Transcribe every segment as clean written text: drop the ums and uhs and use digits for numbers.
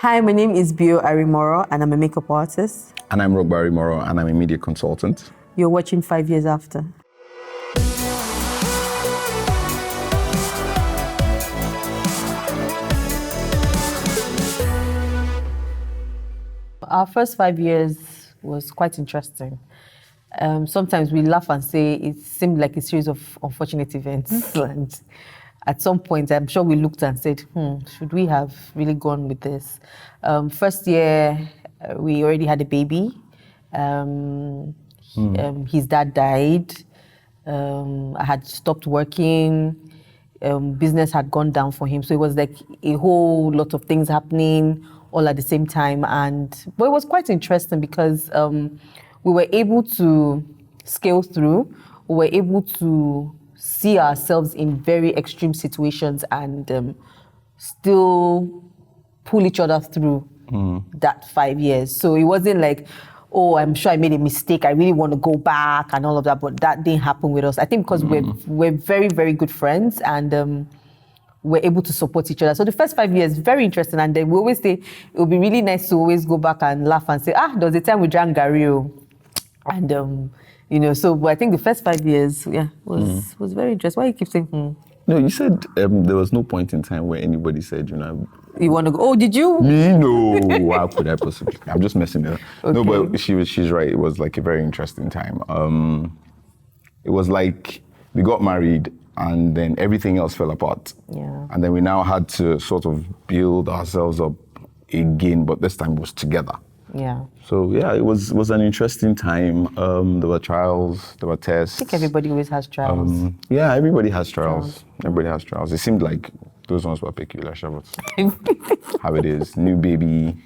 Hi, my name is Biobele Arimoro, and I'm a makeup artist. And I'm ROGBA BIOBELE, and I'm a media consultant. You're watching 5 Years After. Our first 5 years was quite interesting. Sometimes we laugh and say it seemed like a series of unfortunate events. And at some point, I'm sure we looked and said, should we have really gone with this? First year, we already had a baby. His dad died. I had stopped working. Business had gone down for him. So it was like a whole lot of things happening all at the same time. But it was quite interesting because we were able to scale through. We were able to see ourselves in very extreme situations and still pull each other through that 5 years. So it wasn't like, oh, I'm sure I made a mistake, I really want to go back and all of that, but that didn't happen with us. I think because we're very, very good friends and we're able to support each other. So the first 5 years, very interesting. And then we always say, it would be really nice to always go back and laugh and say, there was a time we drank Gario. And, but I think the first 5 years, was very interesting. Why you keep saying, No, you said there was no point in time where anybody said, you want to go? Oh, did you? Me? No. How could I possibly? I'm just messing with her. Okay. No, but she's right. It was like a very interesting time. It was like we got married and then everything else fell apart. Yeah. And then we now had to sort of build ourselves up again, but this time it was together. Yeah. So yeah, it was an interesting time. There were trials, there were tests. I think everybody always has trials. Yeah, everybody has trials. Everybody has trials. It seemed like those ones were peculiar, Shabbat. How it is. New baby,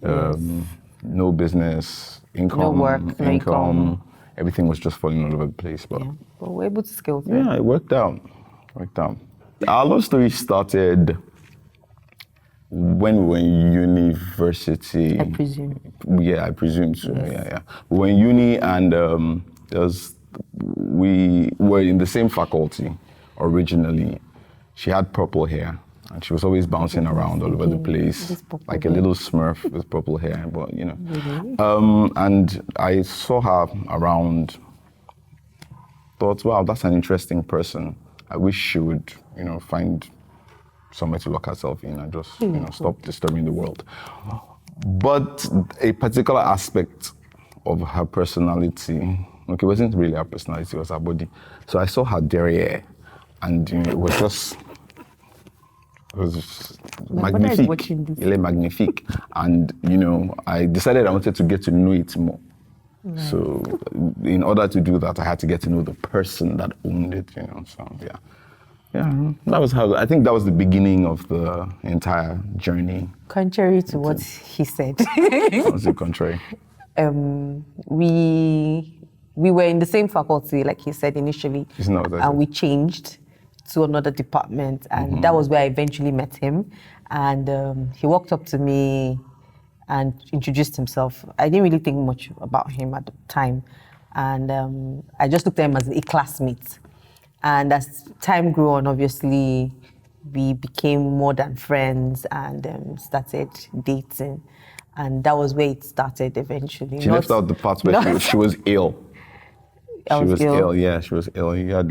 no business, income, no work, no income. Everything was just falling all over the place. But we're able to scale through. Yeah, it worked out. Our love story started when we were in university. I presume. Yeah, I presume so. Yes. Yeah. We were in uni and we were in the same faculty originally. She had purple hair and she was always bouncing around all over the place, like a little Smurf with purple hair, but Really? And I saw her around, thought, wow, that's an interesting person. I wish she would, find somewhere to lock herself in and just, stop disturbing the world. But a particular aspect of her personality, it wasn't really her personality, it was her body. So I saw her derriere and it was just magnifique. Really magnifique. And, I decided I wanted to get to know it more. Right. So in order to do that, I had to get to know the person that owned it, so yeah. Yeah, I think that was the beginning of the entire journey. Contrary to what he said. How was it contrary? We were in the same faculty, like he said initially, and we changed to another department, and that was where I eventually met him. And he walked up to me and introduced himself. I didn't really think much about him at the time, and I just looked at him as a classmate. And as time grew on, obviously, we became more than friends and started dating. And that was where it started eventually. She left out the part where she was ill. She was ill. Yeah, she was ill. He had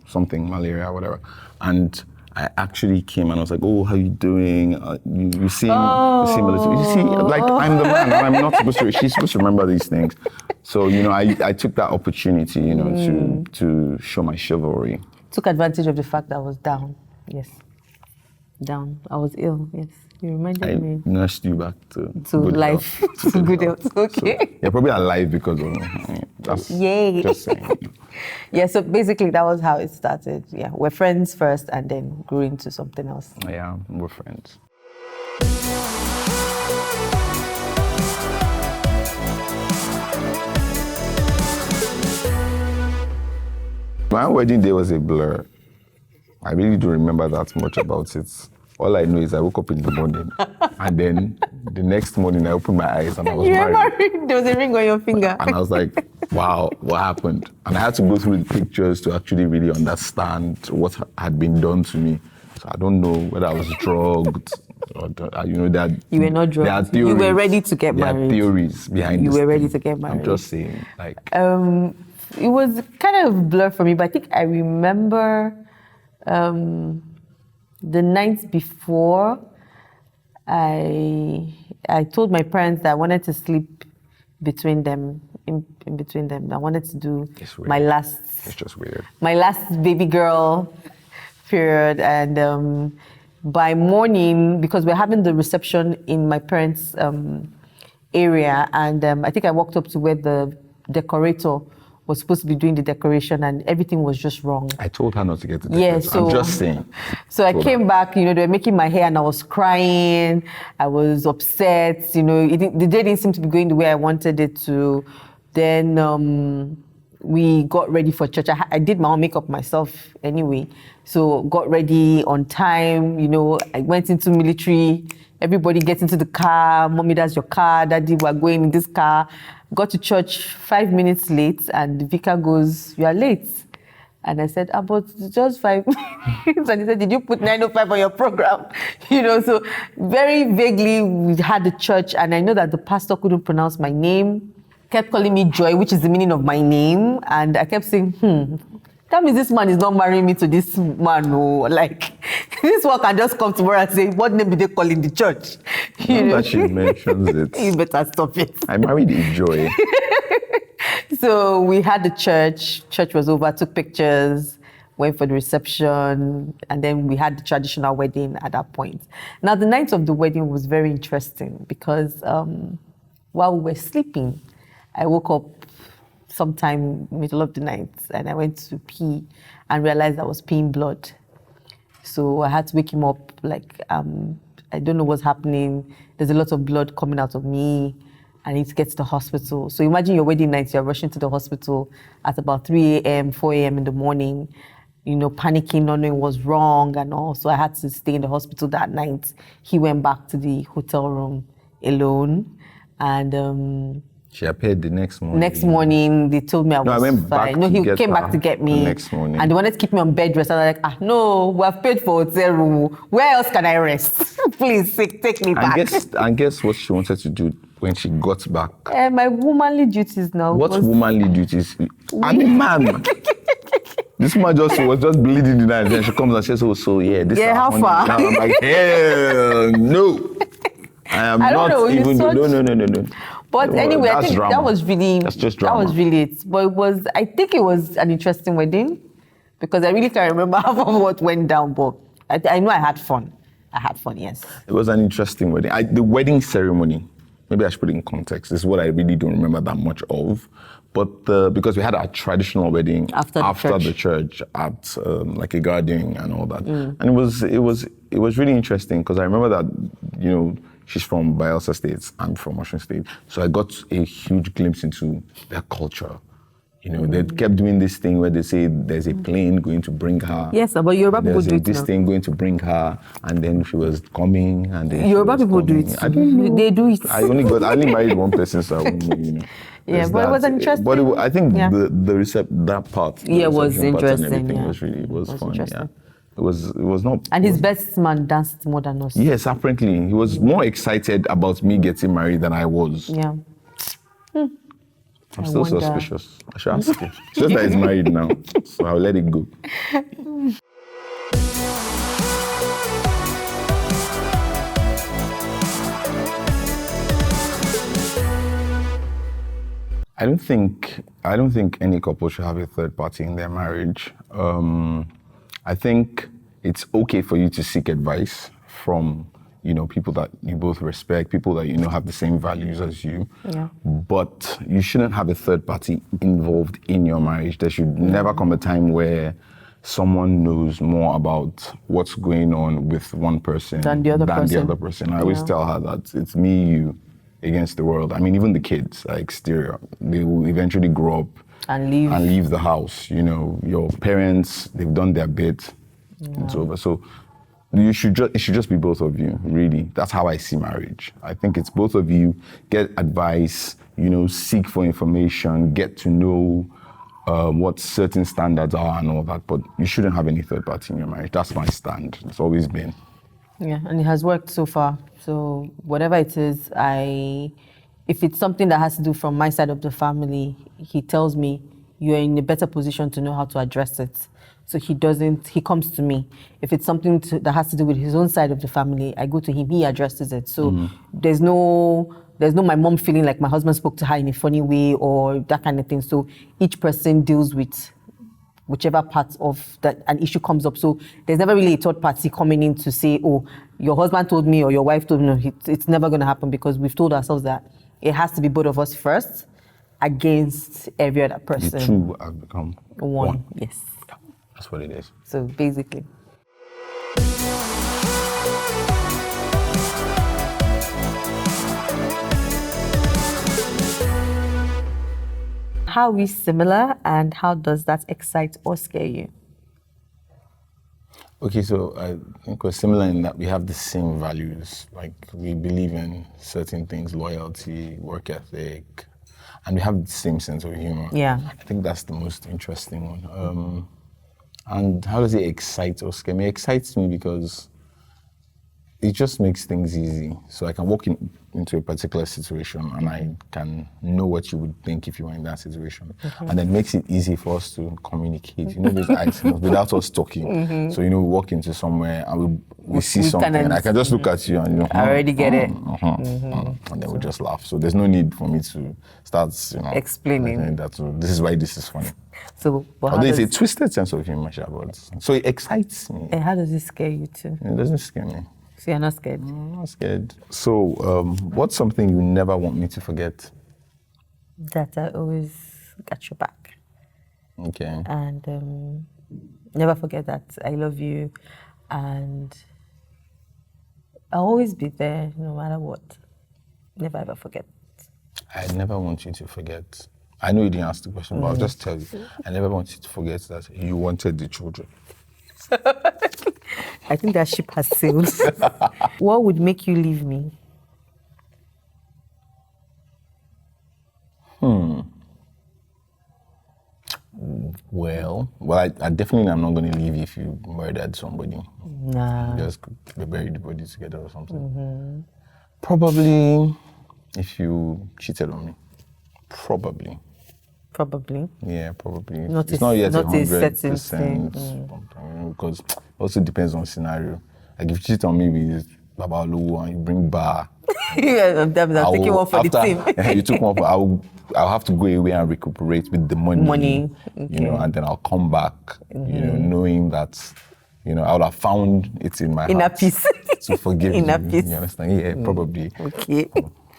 something, malaria or whatever. And I actually came and I was like, oh, how you doing? You seem a little, you see, like I'm the man and I'm not supposed to, she's supposed to remember these things. So, I took that opportunity, to show my chivalry. Took advantage of the fact that I was down. Yes. Down. I was ill. Yes. You reminded me. I nursed you back to good life. To good health. Okay. So, you're probably alive because of that's yay. Just saying. Yeah, so basically that was how it started. Yeah, we're friends first and then grew into something else. Yeah, we're friends. My wedding day was a blur. I really don't remember that much about it. All I know is I woke up in the morning and then the next morning I opened my eyes and I was married. There was a ring on your finger. And I was like, wow, what happened? And I had to go through the pictures to actually really understand what had been done to me. So I don't know whether I was drugged, that You were not there are drunk. You were ready to get there married. There are theories behind You this were ready thing. to get married. I'm just saying, like. It was kind of a blur for me, but I think I remember the night before. I told my parents that I wanted to sleep between them, in between them. I wanted to do my last. It's just weird. My last baby girl period, and by morning, because we're having the reception in my parents' area, and I think I walked up to where the decorator was supposed to be doing the decoration, and everything was just wrong. I told her not to get to the Yeah, so I'm just saying. So I came back, they were making my hair, and I was crying. I was upset. The day didn't seem to be going the way I wanted it to. Then we got ready for church. I did my own makeup myself anyway, so got ready on time. I went into military. Everybody gets into the car. Mommy, that's your car. Daddy, we're going in this car. Got to church 5 minutes late, and the vicar goes, "You are late." And I said, but just 5 minutes. And he said, "Did you put 9:05 on your program?" So very vaguely we had the church, and I know that the pastor couldn't pronounce my name, kept calling me Joy, which is the meaning of my name. And I kept saying, that means this man is not marrying me to this man. No, like, this one can just come tomorrow and say, "What name did they call in the church?" Now that she mentions it. You better stop it. I married a Joy. So we had the church was over, took pictures, went for the reception, and then we had the traditional wedding at that point. Now, the night of the wedding was very interesting because while we were sleeping, I woke up sometime middle of the night, and I went to pee and realized I was peeing blood. So I had to wake him up, like, I don't know what's happening. There's a lot of blood coming out of me. I need to get to the hospital. So imagine your wedding night, you're rushing to the hospital at about 3 a.m., 4 a.m. in the morning, panicking, not knowing what's wrong and all. So I had to stay in the hospital that night. He went back to the hotel room alone. And she appeared the next morning. Next morning, they told me I was fine. No, he came back to get me. The next morning. And they wanted to keep me on bed rest. I was like, no, we have paid for hotel room. Where else can I rest? Please, take me back. And guess what she wanted to do when she got back? My womanly duties now. What womanly duties? I'm a man. This man was just bleeding the night, and then she comes and says, "Oh, yeah, this is how far?" I'm like, hell no. I don't know. No. But anyway, I think drama. that was really That's just drama. That was really it. But I think it was an interesting wedding because I really can't remember half of what went down. But I know I had fun. Yes. It was an interesting wedding. The wedding ceremony, maybe I should put it in context. This is what I really don't remember that much of. But because we had our traditional wedding after the church at like a garden and all that, and it was really interesting because I remember that she's from Bayelsa State, I'm from Osun State, so I got a huge glimpse into their culture. They kept doing this thing where they say there's a plane going to bring her. Yes, but Yoruba people do it. This thing going to bring her, and then she was coming, and then Yoruba people do it. I don't know. They do it. I only married one person, so I wouldn't know. Yeah, but it was interesting. But I think that part. Yeah, was interesting. Everything was fun. Yeah. It was not. And his best man danced more than us. Yes, apparently he was more excited about me getting married than I was. Yeah. I'm still suspicious. I should ask him. It's just that he's married now, so I'll let it go. I don't think any couple should have a third party in their marriage. I think it's okay for you to seek advice from people that you both respect, people that have the same values as you. Yeah. But you shouldn't have a third party involved in your marriage. There should never come a time where someone knows more about what's going on with one person than the other person. I always tell her that it's me, you, against the world. I mean, even the kids are exterior. They will eventually grow up and leave the house. Your parents, they've done their bit. Yeah. It's over. So it should just be both of you, really. That's how I see marriage. I think it's both of you. Get advice, seek for information, get to know what certain standards are and all that. But you shouldn't have any third party in your marriage. That's my stand. It's always been. Yeah, and it has worked so far. So whatever it is, if it's something that has to do from my side of the family, he tells me you're in a better position to know how to address it. So he comes to me. If it's something that has to do with his own side of the family, I go to him, he addresses it. So there's no my mom feeling like my husband spoke to her in a funny way or that kind of thing. So each person deals with whichever part of that an issue comes up. So there's never really a third party coming in to say, oh, your husband told me or your wife told me. No, it's never going to happen because we've told ourselves that it has to be both of us first against every other person. The two have become one. Yes. That's what it is. So basically. How are we similar and how does that excite or scare you? Okay, so I think we're similar in that we have the same values. Like we believe in certain things, loyalty, work ethic, and we have the same sense of humor. Yeah. I think that's the most interesting one. And how does it excite or scare me? It excites me because it just makes things easy. So I can walk into a particular situation and I can know what you would think if you were in that situation. And then makes it easy for us to communicate. You know, those items without us talking. So, we walk into somewhere and we see something and I can just look at you and, I already get it. And then we just laugh. So there's no need for me to start, explaining that. So this is why this is funny. So, although it's a twisted sense of humor, but so it excites me. And how does it scare you too? It doesn't scare me. So you're not scared? I'm not scared. So, what's something you never want me to forget? That I always got your back. Okay. And never forget that I love you, and I'll always be there no matter what. Never ever forget. I never want you to forget. I know you didn't ask the question, but I'll just tell you. I never want you to forget that you wanted the children. I think that ship has sailed. What would make you leave me? Well, I definitely am not going to leave you if you murdered somebody. Nah. Just bury the body together or something. Probably if you cheated on me. Probably. Probably. Yeah, probably. It's not yet not a 100%. Because it also depends on scenario. Like if you cheat on me with Babalu and you bring bar. Yeah, I'm taking one for the team. You took one for, I'll have to go away and recuperate with the money. Okay. And then I'll come back, knowing that, I would have found it in my heart. Inner peace. To forgive you. Inner peace. You understand? Yeah, probably. Okay.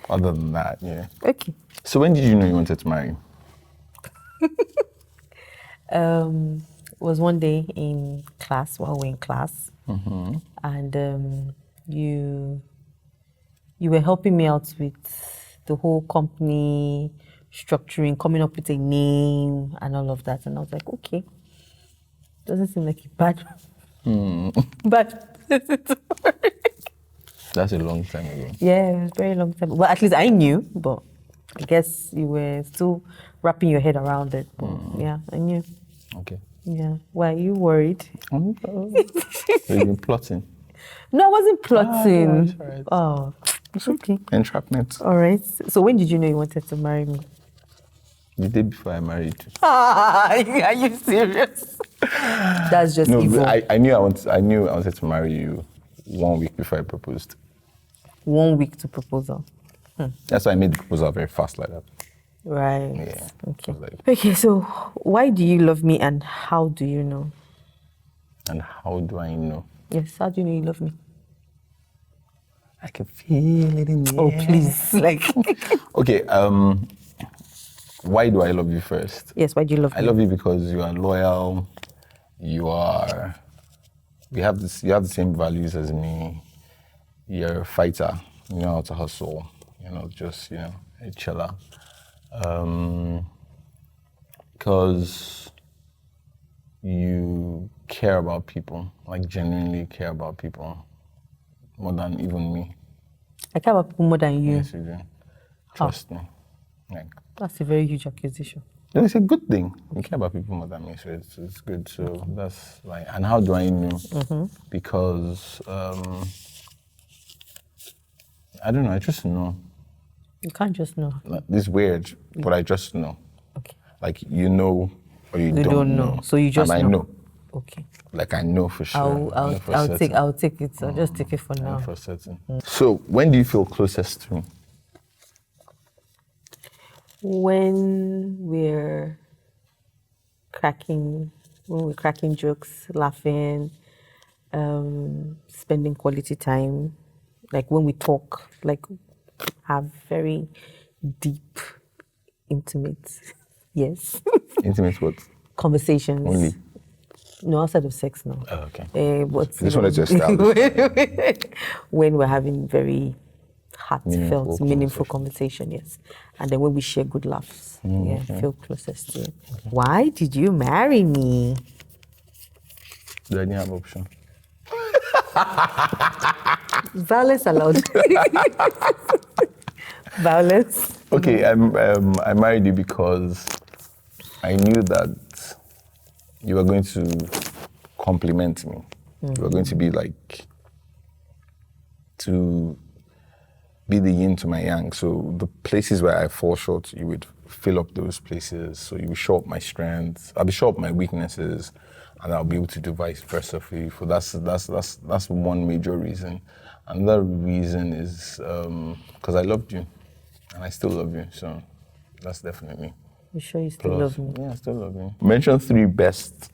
Other than that, yeah. Okay. So when did you know you wanted to marry? It was one day in class, while we were in class, and you were helping me out with the whole company structuring, coming up with a name and all of that, and I was like, okay, doesn't seem like a bad, but That's a long time ago. yeah, it was a very long time. Well, at least I knew, but I guess you were still wrapping your head around it. But yeah, I knew. Okay. Yeah. Why are you worried? You've been plotting. No, I wasn't plotting. All right. Oh, it's okay. Entrapment. All right. So when did you know you wanted to marry me? The day before I married you. Are you serious? That's just No, evil. I knew I wanted to marry you 1 week before I proposed. 1 week to proposal. That's why I made the proposal very fast like that. Right. Yeah. Okay. Like, Okay, so why do you love me and how do you know? and how do I know? Yes, how do you know you love me? I can feel it in the Oh, air. please. Like, Okay, why do I love you first? yes, why do you love I me? love you because you are loyal. You have the same values as me. You're a fighter. You know how to hustle. You're not just, a chiller. Because you care about people, like genuinely care about people, more than even me. I care about people more than you. Yes, you do. Trust me. Like, That's a very huge accusation. no, it's a good thing. You care about people more than me, so it's good. So that's like, and how do I know? Because I don't know. I just know. You can't just know. Like, this is weird, but I just know. Okay. Like, you know or you don't know. So you just and know. I know. Okay. Like, I know for sure. I'll take it. I'll just take it for I know now. for certain. So, when do you feel closest to me? When we're cracking jokes, laughing, spending quality time, like when we talk, like have very deep, intimate, yes, Intimate what? conversations. Only? No, outside of sex, no. Oh, okay. But I just wanted to establish. when we're having very heartfelt, meaningful conversation, yes. And then when we share good laughs, feel closest to you. Okay. Why did you marry me? I didn't have option. Violence allowed. Violence. Okay, I married you because I knew that you were going to compliment me. You were going to be to be the yin to my yang. So the places where I fall short, you would fill up those places. So you would show up my strengths. I'll be show up my weaknesses, and I'll be able to do vice versa for you. That's one major reason. Another reason is because I loved you, and I still love you. So that's definitely. You sure you still love me? Yeah, I still love you. Mention 3 best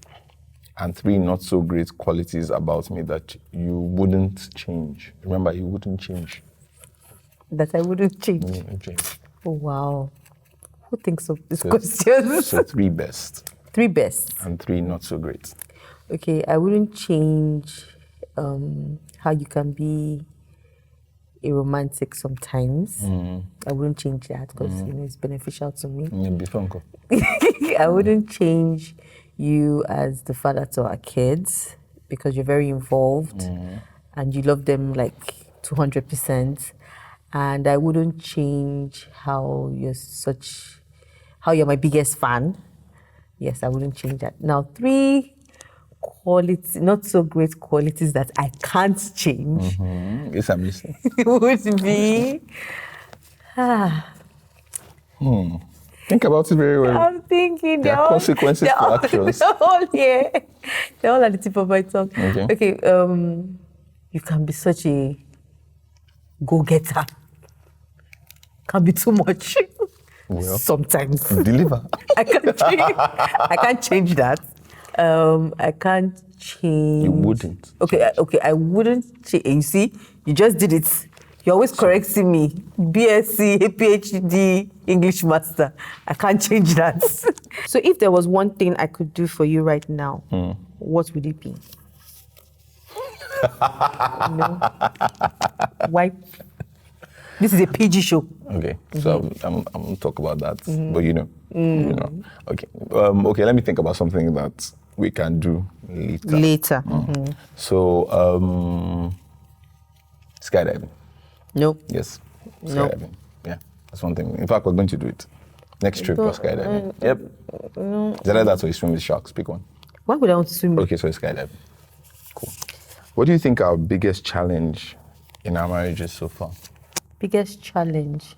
and 3 not so great qualities about me that you wouldn't change. Remember, you wouldn't change. That I wouldn't change. You wouldn't change. Oh, wow. Who thinks of this question? So 3 best. 3 best. And 3 not so great. Okay, I wouldn't change how you can be a romantic sometimes. I wouldn't change that because it's beneficial to me. I wouldn't change you as the father to our kids because you're very involved and you love them like 200%. And I wouldn't change how you're my biggest fan. Yes, I wouldn't change that. Now, 3 qualities, not so great qualities that I can't change. Yes, I'm listening. Would be. Think about it very well. I'm thinking there are consequences to actions. They're all at the tip of my tongue. Okay. You can be such a go-getter. Can be too much. Well, sometimes. Deliver. I can't change that. I can't change. You wouldn't. Okay, I wouldn't change. You see, you just did it. You're always correcting me. BSc, PhD, English master. I can't change that. So if there was one thing I could do for you right now, what would it be? Why? This is a PG show. Okay, so I'm going to talk about that, but you know. Okay, okay. Let me think about something that we can do later. So, skydiving. Nope. Yes, skydiving. Nope. Yeah, that's one thing. In fact, we're going to do it. Next trip for skydiving. Yep. Is that that's why you swim with sharks? Pick one. Why would I want to swim? Okay, so it's skydiving. Cool. What do you think our biggest challenge in our marriage is so far? Biggest challenge?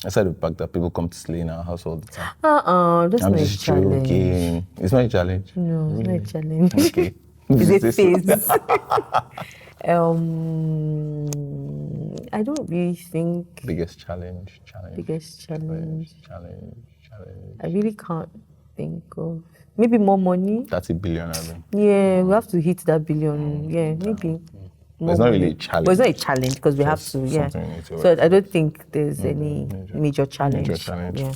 Aside the fact that people come to slay in our house all the time. That's not a challenge. Joking. It's not a challenge. No, really? It's not a challenge. Okay. It's a phase. I don't really think. Biggest challenge. Biggest challenge. I really can't think of. Maybe more money. That's $1 billion. Yeah, we have to hit that billion. Yeah, maybe. It's not really a challenge. But it's not a challenge because we have to. Yeah. So I don't think there's any major challenge. Yeah.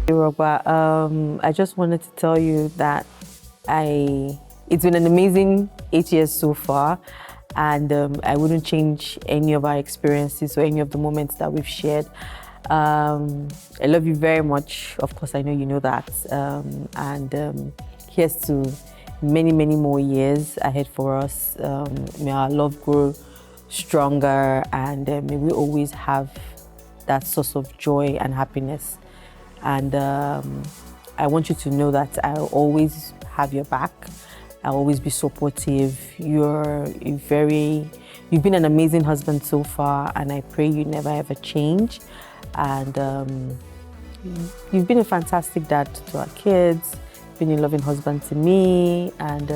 ROGBA, I just wanted to tell you that it's been an amazing 8 years so far, and I wouldn't change any of our experiences or any of the moments that we've shared. I love you very much. Of course, I know you know that. And here's to many, many more years ahead for us. May our love grow stronger, and may we always have that source of joy and happiness. And I want you to know that I'll always have your back. I'll always be supportive. You've been an amazing husband so far, and I pray you never ever change. And you've been a fantastic dad to our kids, been a loving husband to me, and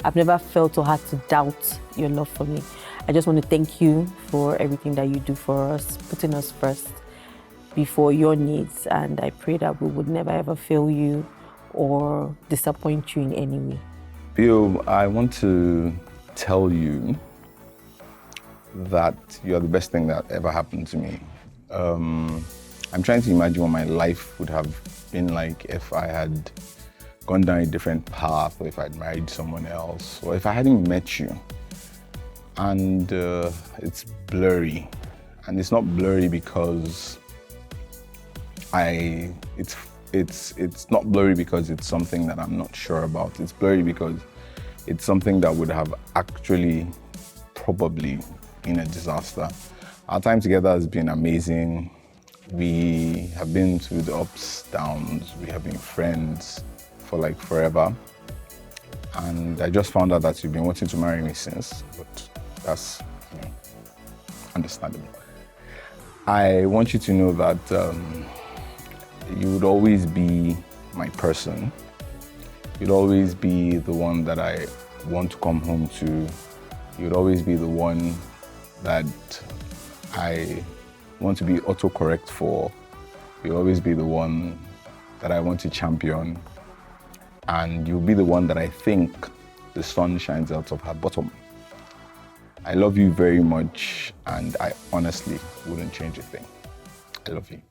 I've never felt or had to doubt your love for me. I just want to thank you for everything that you do for us, putting us first before your needs, and I pray that we would never ever fail you or disappoint you in any way. Bio, I want to tell you that you're the best thing that ever happened to me. I'm trying to imagine what my life would have been like if I had gone down a different path, or if I'd married someone else, or if I hadn't met you. And it's blurry. And it's not blurry because it's not blurry because it's something that I'm not sure about. It's blurry because it's something that would have actually probably been a disaster. Our time together has been amazing. We have been through the ups, downs. We have been friends for like forever. And I just found out that you've been wanting to marry me since, but that's understandable. I want you to know that you would always be my person. You'd always be the one that I want to come home to. You'd always be the one that I want to be autocorrect for. You'll always be the one that I want to champion. And you'll be the one that I think the sun shines out of her bottom. I love you very much, and I honestly wouldn't change a thing. I love you.